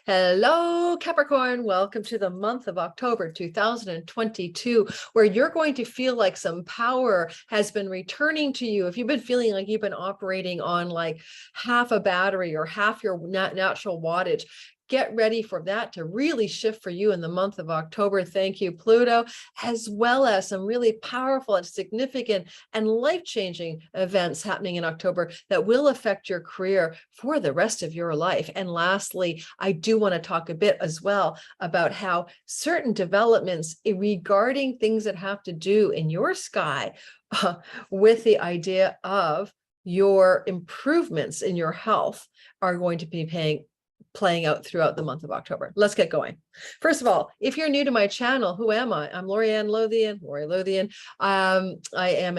Hello, Capricorn. Welcome to the month of October 2022, where you're going to feel like some power has been returning to you. If you've been feeling like you've been operating on like half a battery or half your natural wattage, get ready for that to really shift for you in the month of October. Thank you, Pluto, as well as some really powerful and significant and life-changing events happening in October that will affect your career for the rest of your life. And lastly, I do want to talk a bit as well about how certain developments regarding things that have to do in your sky with the idea of your improvements in your health are going to be playing out throughout the month of October. Let's get going. First of all, if you're new to my channel, who am I? I'm Lori Lothian. I am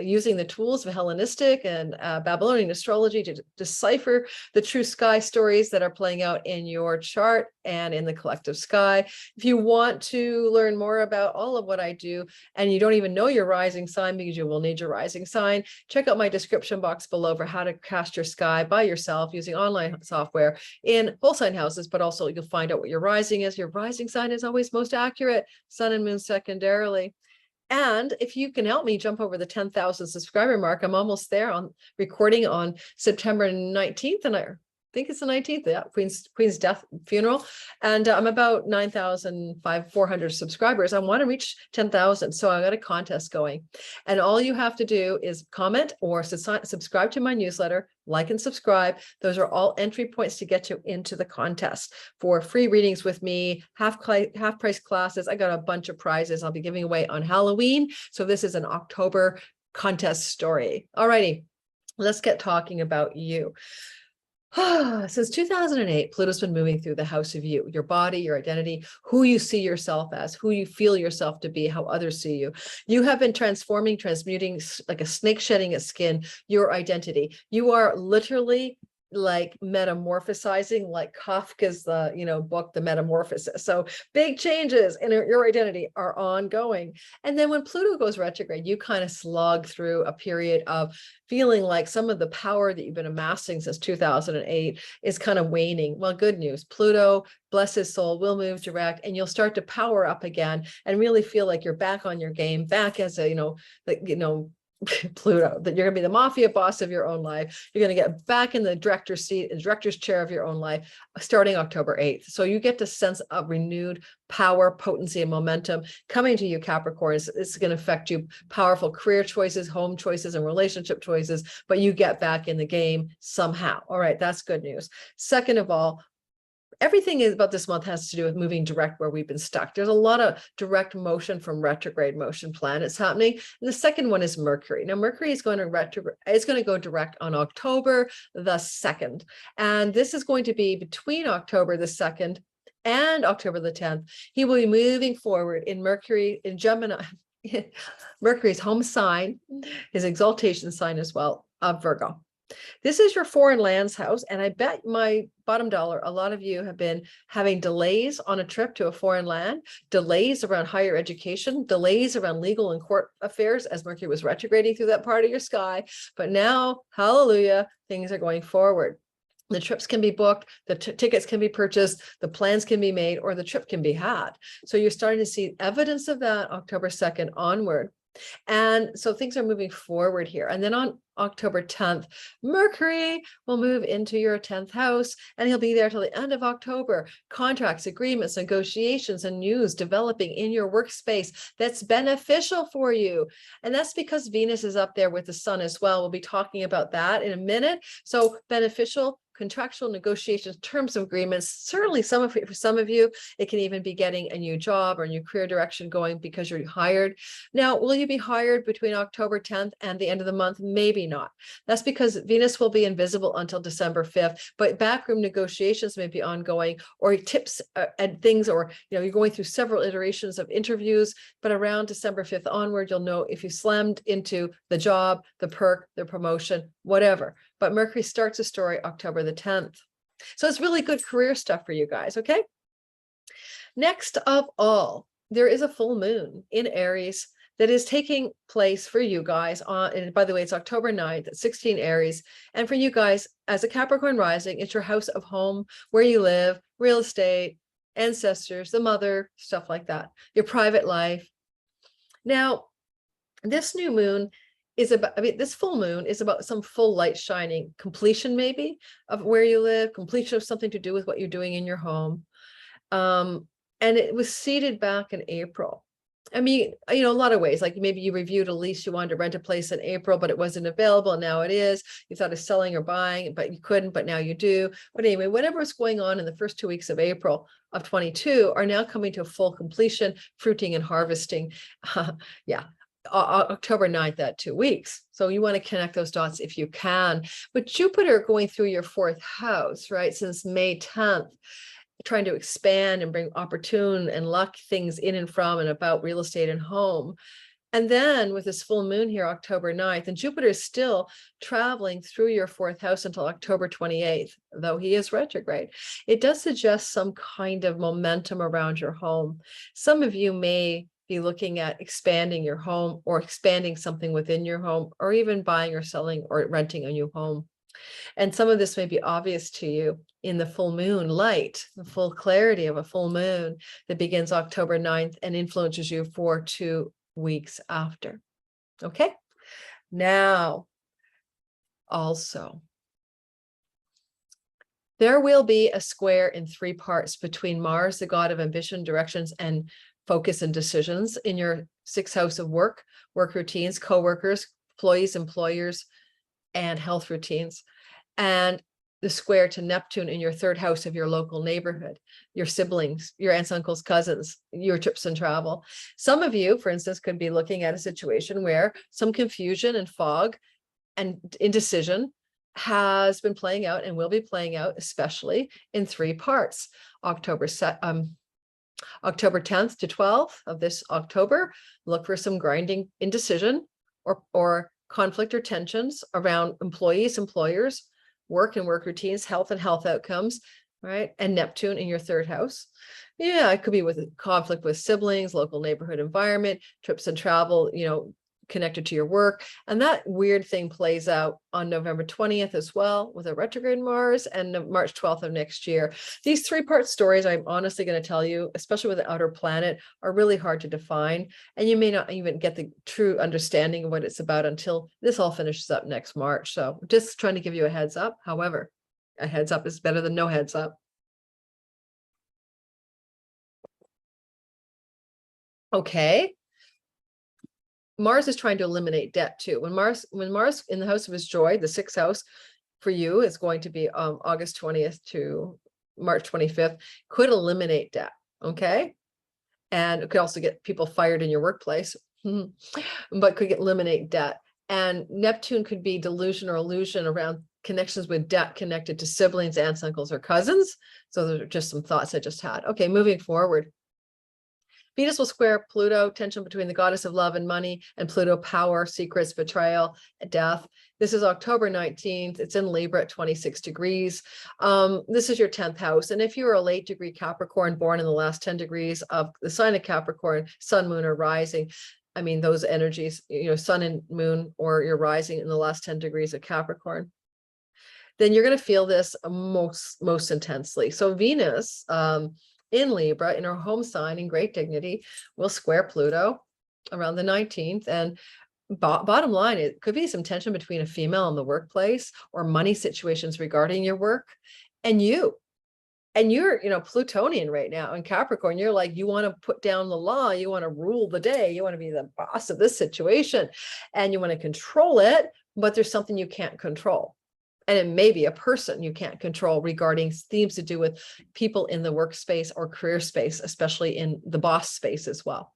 using the tools of Hellenistic and Babylonian astrology to decipher the true sky stories that are playing out in your chart and in the collective sky. If you want to learn more about all of what I do, and you don't even know your rising sign because you will need your rising sign, check out my description box below for how to cast your sky by yourself using online software in whole sign houses, but also you'll find out what your rising is. Your rising sign is always most accurate, sun and moon secondarily. And if you can help me jump over the 10,000 subscriber mark, I'm almost there on recording on September 19th, and I think it's the 19th, yeah, Queen's death funeral. And I'm about 9,400 subscribers. I want to reach 10,000. So I got a contest going. And all you have to do is comment or subscribe to my newsletter, like and subscribe. Those are all entry points to get you into the contest for free readings with me, half price classes. I got a bunch of prizes I'll be giving away on Halloween. So this is an October contest story. All righty, let's get talking about you. Since 2008, Pluto's been moving through the house of you, your body, your identity, who you see yourself as, who you feel yourself to be, how others see you. You have been transmuting like a snake shedding its skin, your identity. You are literally like metamorphosizing, like Kafka's book, The Metamorphosis. So big changes in your identity are ongoing. And then when Pluto goes retrograde, you kind of slog through a period of feeling like some of the power that you've been amassing since 2008 is kind of waning. Well, good news, Pluto, bless his soul, will move direct, and you'll start to power up again and really feel like you're back on your game, back as a, Pluto, that you're going to be the mafia boss of your own life. You're going to get back in the director's seat, the director's chair of your own life, starting October 8th. So you get the sense of renewed power, potency, and momentum coming to you, Capricorn. It's going to affect you, powerful career choices, home choices, and relationship choices, but you get back in the game somehow. All right, that's good news. Second of all, everything about this month has to do with moving direct where we've been stuck. There's a lot of direct motion from retrograde motion planets happening. And the second one is Mercury. Now, Mercury is going to retrograde. It's going to go direct on October the 2nd. And this is going to be between October the 2nd and October the 10th. He will be moving forward in Mercury, in Gemini, Mercury's home sign, his exaltation sign as well, of Virgo. This is your foreign lands house, and I bet my bottom dollar, a lot of you have been having delays on a trip to a foreign land, delays around higher education, delays around legal and court affairs as Mercury was retrograding through that part of your sky. But now, hallelujah, things are going forward. The trips can be booked, the tickets can be purchased, the plans can be made, or the trip can be had. So you're starting to see evidence of that October 2nd onward. And so things are moving forward here. And then on October 10th, Mercury will move into your 10th house, and he'll be there till the end of October. Contracts, agreements, negotiations, and news developing in your workspace that's beneficial for you. And that's because Venus is up there with the sun as well. We'll be talking about that in a minute. So beneficial, contractual negotiations, terms of agreements. Certainly for some of you, it can even be getting a new job or a new career direction going because you're hired. Now, will you be hired between October 10th and the end of the month? Maybe not. That's because Venus will be invisible until December 5th, but backroom negotiations may be ongoing, or tips and things, or you're going through several iterations of interviews, but around December 5th onward, you'll know if you slammed into the job, the perk, the promotion, whatever. But Mercury starts a story October the 10th. So it's really good career stuff for you guys, okay? Next of all, there is a full moon in Aries that is taking place for you guys on, and by the way, it's October 9th at 16 Aries. And for you guys as a Capricorn rising, it's your house of home, where you live, real estate, ancestors, the mother, stuff like that, your private life. Now, this new moon is about, I mean, this full moon is about some full light shining, completion maybe of where you live, completion of something to do with what you're doing in your home. And it was seeded back in April. I mean, you know, a lot of ways, like maybe you reviewed a lease, you wanted to rent a place in April, but it wasn't available. And now it is. You thought of selling or buying, but you couldn't, but now you do. But anyway, whatever was going on in the first 2 weeks of April of 22 are now coming to a full completion, fruiting and harvesting. Yeah. October 9th, that 2 weeks. So you want to connect those dots if you can. But Jupiter going through your fourth house, right, since May 10th, trying to expand and bring opportune and luck things in and from and about real estate and home. And then with this full moon here, October 9th, and Jupiter is still traveling through your fourth house until October 28th, though he is retrograde. It does suggest some kind of momentum around your home. Some of you may be looking at expanding your home or expanding something within your home, or even buying or selling or renting a new home. And some of this may be obvious to you in the full moon light, the full clarity of a full moon that begins October 9th and influences you for 2 weeks after. Okay. Now, also, there will be a square in 3 parts between Mars, the god of ambition, directions, and focus and decisions in your 6th house of work, work routines, co-workers, employees, employers, and health routines, and the square to Neptune in your 3rd house of your local neighborhood, your siblings, your aunts, uncles, cousins, your trips and travel. Some of you, for instance, could be looking at a situation where some confusion and fog and indecision has been playing out and will be playing out, especially in 3 parts. October 10th to 12th of this October, look for some grinding indecision or conflict or tensions around employees, employers, work and work routines, health and health outcomes, right? And Neptune in your 3rd house. Yeah, it could be with conflict with siblings, local neighborhood environment, trips and travel, you know, connected to your work. And that weird thing plays out on November 20th as well with a retrograde Mars, and March 12th of next year. These 3-part stories, I'm honestly going to tell you, especially with the outer planet, are really hard to define. And you may not even get the true understanding of what it's about until this all finishes up next March. So just trying to give you a heads up. However, a heads up is better than no heads up. Okay. Mars is trying to eliminate debt too. When Mars in the house of his joy, the 6th house for you is going to be August 20th to March 25th, could eliminate debt. Okay. And it could also get people fired in your workplace, but could eliminate debt. And Neptune could be delusion or illusion around connections with debt connected to siblings, aunts, uncles, or cousins. So those are just some thoughts I just had. Okay, moving forward. Venus will square Pluto, tension between the goddess of love and money, and Pluto, power, secrets, betrayal, death. This is October 19th. It's in Libra at 26 degrees. This is your 10th house. And if you are a late degree Capricorn born in the last 10 degrees of the sign of Capricorn, sun, moon, or rising, I mean, those energies, you know, sun and moon, or you're rising in the last 10 degrees of Capricorn, then you're going to feel this most intensely. So Venus, in Libra, in her home sign in great dignity, will square Pluto around the 19th. And bottom line, it could be some tension between a female in the workplace or money situations regarding your work and you. And you're, you know, Plutonian right now in Capricorn. You're like, you want to put down the law. You want to rule the day. You want to be the boss of this situation and you want to control it, but there's something you can't control. And it may be a person you can't control regarding themes to do with people in the workspace or career space, especially in the boss space as well.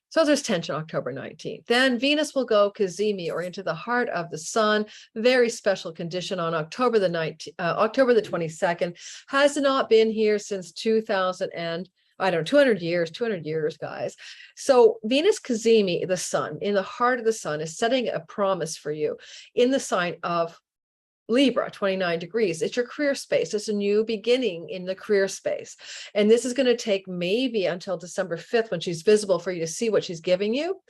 So there's tension October 19th. Then Venus will go Cazimi, or into the heart of the sun. Very special condition on October the 22nd. Has not been here since 2000 and I don't know, 200 years, guys. So Venus Cazimi, the sun, in the heart of the sun, is setting a promise for you in the sign of Libra, 29 degrees. It's your career space. It's a new beginning in the career space. And this is going to take maybe until December 5th when she's visible for you to see what she's giving you.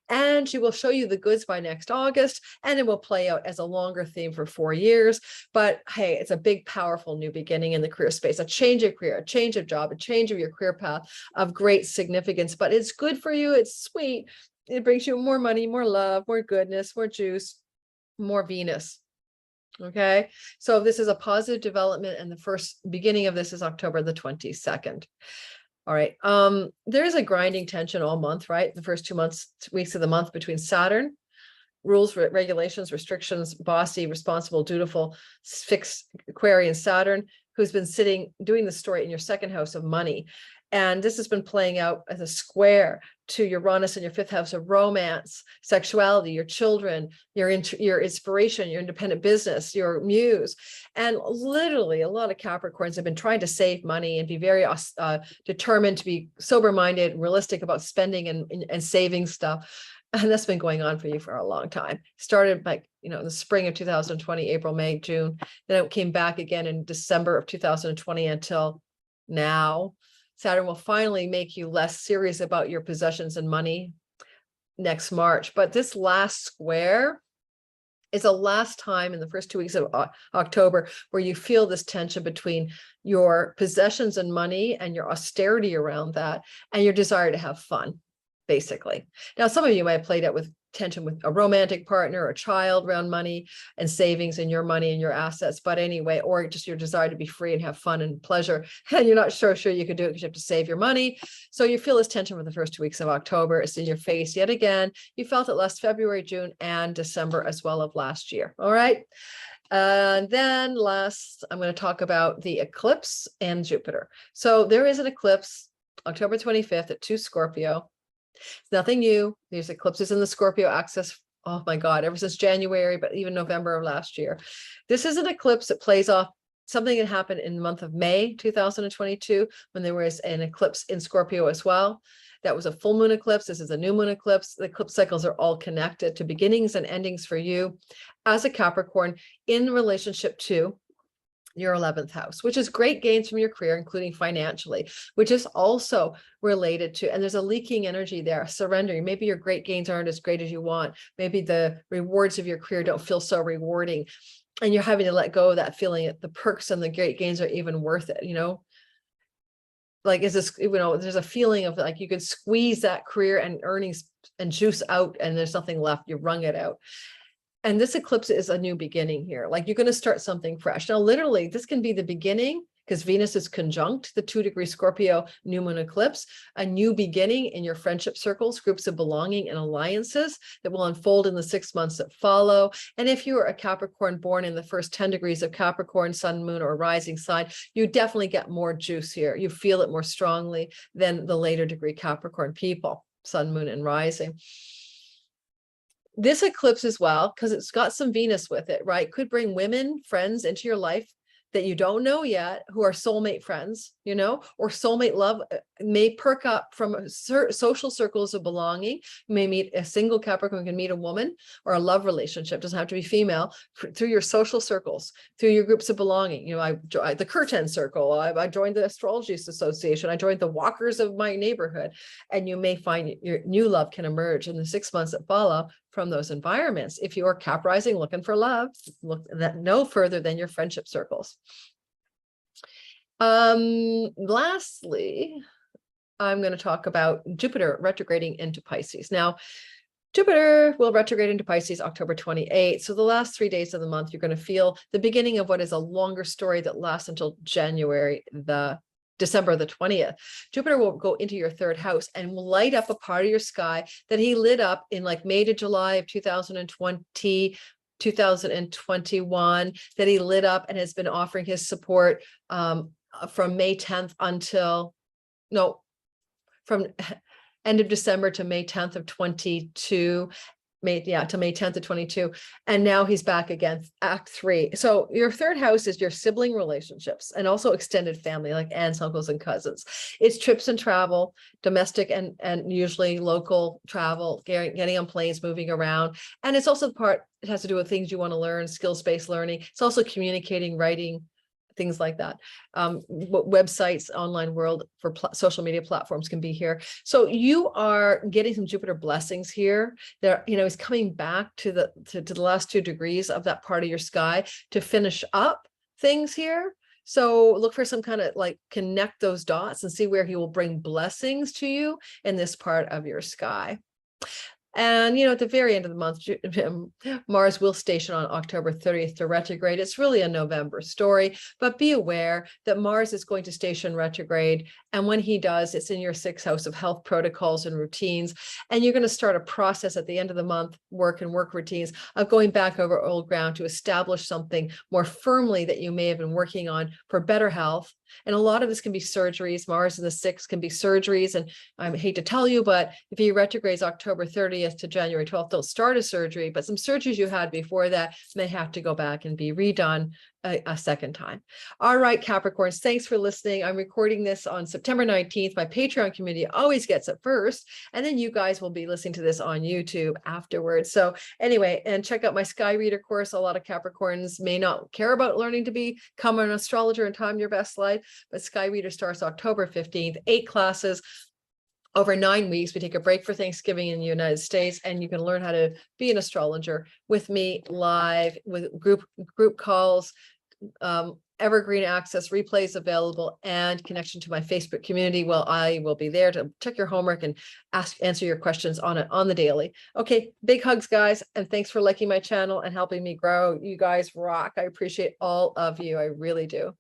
And she will show you the goods by next August, and it will play out as a longer theme for 4 years. But hey, it's a big, powerful new beginning in the career space, a change of career, a change of job, a change of your career path of great significance. But it's good for you. It's sweet. It brings you more money, more love, more goodness, more juice, more Venus. Okay, so this is a positive development, and the first beginning of this is October the 22nd. All right. There is a grinding tension all month, right? The first 2 weeks of the month between Saturn, rules, regulations, restrictions, bossy, responsible, dutiful, fixed Aquarian Saturn, who's been doing the story in your second house of money. And this has been playing out as a square to Uranus in your fifth house of romance, sexuality, your children, your inspiration, your independent business, your muse. And literally a lot of Capricorns have been trying to save money and be very determined to be sober-minded, realistic about spending and saving stuff. And that's been going on for you for a long time. Started like, in the spring of 2020, April, May, June. Then it came back again in December of 2020 until now. Saturn will finally make you less serious about your possessions and money next March. But this last square is the last time in the first 2 weeks of October where you feel this tension between your possessions and money and your austerity around that and your desire to have fun, basically. Now, some of you might have played out with tension with a romantic partner or a child around money and savings and your money and your assets. But anyway, or just your desire to be free and have fun and pleasure. And you're not sure you can do it because you have to save your money. So you feel this tension for the first 2 weeks of October. It's in your face yet again. You felt it last February, June, and December as well of last year. All right. And then last, I'm going to talk about the eclipse and Jupiter. So there is an eclipse October 25th at 2 Scorpio. It's nothing new. There's eclipses in the Scorpio axis. Oh my God, ever since January, but even November of last year. This is an eclipse that plays off something that happened in the month of May 2022 when there was an eclipse in Scorpio as well. That was a full moon eclipse. This is a new moon eclipse. The eclipse cycles are all connected to beginnings and endings for you as a Capricorn in relationship to your 11th house, which is great gains from your career, including financially, which is also related to, and there's a leaking energy there, surrendering. Maybe your great gains aren't as great as you want. Maybe the rewards of your career don't feel so rewarding, and you're having to let go of that feeling that the perks and the great gains are even worth it, Like, is this, there's a feeling of like you could squeeze that career and earnings and juice out and there's nothing left. You wrung it out. And this eclipse is a new beginning here. Like you're going to start something fresh. Now, literally, this can be the beginning because Venus is conjunct the 2-degree Scorpio new moon eclipse, a new beginning in your friendship circles, groups of belonging and alliances that will unfold in the 6 months that follow. And if you are a Capricorn born in the first 10 degrees of Capricorn, sun, moon, or rising sign, you definitely get more juice here. You feel it more strongly than the later degree Capricorn people, sun, moon, and rising. This eclipse as well, because it's got some Venus with it, right? Could bring women, friends into your life that you don't know yet, who are soulmate friends, or soulmate love may perk up from social circles of belonging. You may meet a single Capricorn, can meet a woman or a love relationship, doesn't have to be female, through your social circles, through your groups of belonging. The Curtain Circle, I joined the Astrology Association, I joined the walkers of my neighborhood, and you may find your new love can emerge in the 6 months that follow from those environments. If you are Cap rising looking for love, look no further than your friendship circles. Lastly, I'm going to talk about Jupiter retrograding into Pisces. Now, Jupiter will retrograde into Pisces October 28th. So the last 3 days of the month, you're going to feel the beginning of what is a longer story that lasts until December the 20th. Jupiter will go into your 3rd house and will light up a part of your sky that he lit up in like May to July of 2020, 2021, that he lit up and has been offering his support from May 10th from end of December to May 10th of 22. May 10th of 22. And now he's back again, act 3. So your third house is your sibling relationships and also extended family, like aunts, uncles, and cousins. It's trips and travel, domestic and usually local travel, getting on planes, moving around. And it's also the part, it has to do with things you want to learn, skills-based learning. It's also communicating, writing, things like that. Websites, online world for social media platforms can be here. So you are getting some Jupiter blessings here. There, is coming back to the last 2 degrees of that part of your sky to finish up things here. So look for some kind of like connect those dots and see where he will bring blessings to you in this part of your sky. And, at the very end of the month, Mars will station on October 30th to retrograde. It's really a November story, but be aware that Mars is going to station retrograde. And when he does, it's in your 6th house of health protocols and routines. And you're going to start a process at the end of the month, work routines, of going back over old ground to establish something more firmly that you may have been working on for better health. And a lot of this can be surgeries. Mars in the 6th can be surgeries. And I hate to tell you, but if he retrogrades October 30th to January 12th, they'll start a surgery. But some surgeries you had before that may have to go back and be redone a second time. All right, Capricorns, thanks for listening. I'm recording this on September 19th. My Patreon community always gets it first. And then you guys will be listening to this on YouTube afterwards. So anyway, and check out my Sky Reader course. A lot of Capricorns may not care about learning to become an astrologer and time your best life, but Sky Reader starts October 15th, 8 classes. Over 9 weeks, we take a break for Thanksgiving in the United States, and you can learn how to be an astrologer with me live, with group calls, evergreen access, replays available, and connection to my Facebook community. Well, I will be there to check your homework and answer your questions on it on the daily. Okay, big hugs, guys, and thanks for liking my channel and helping me grow. You guys rock. I appreciate all of you. I really do.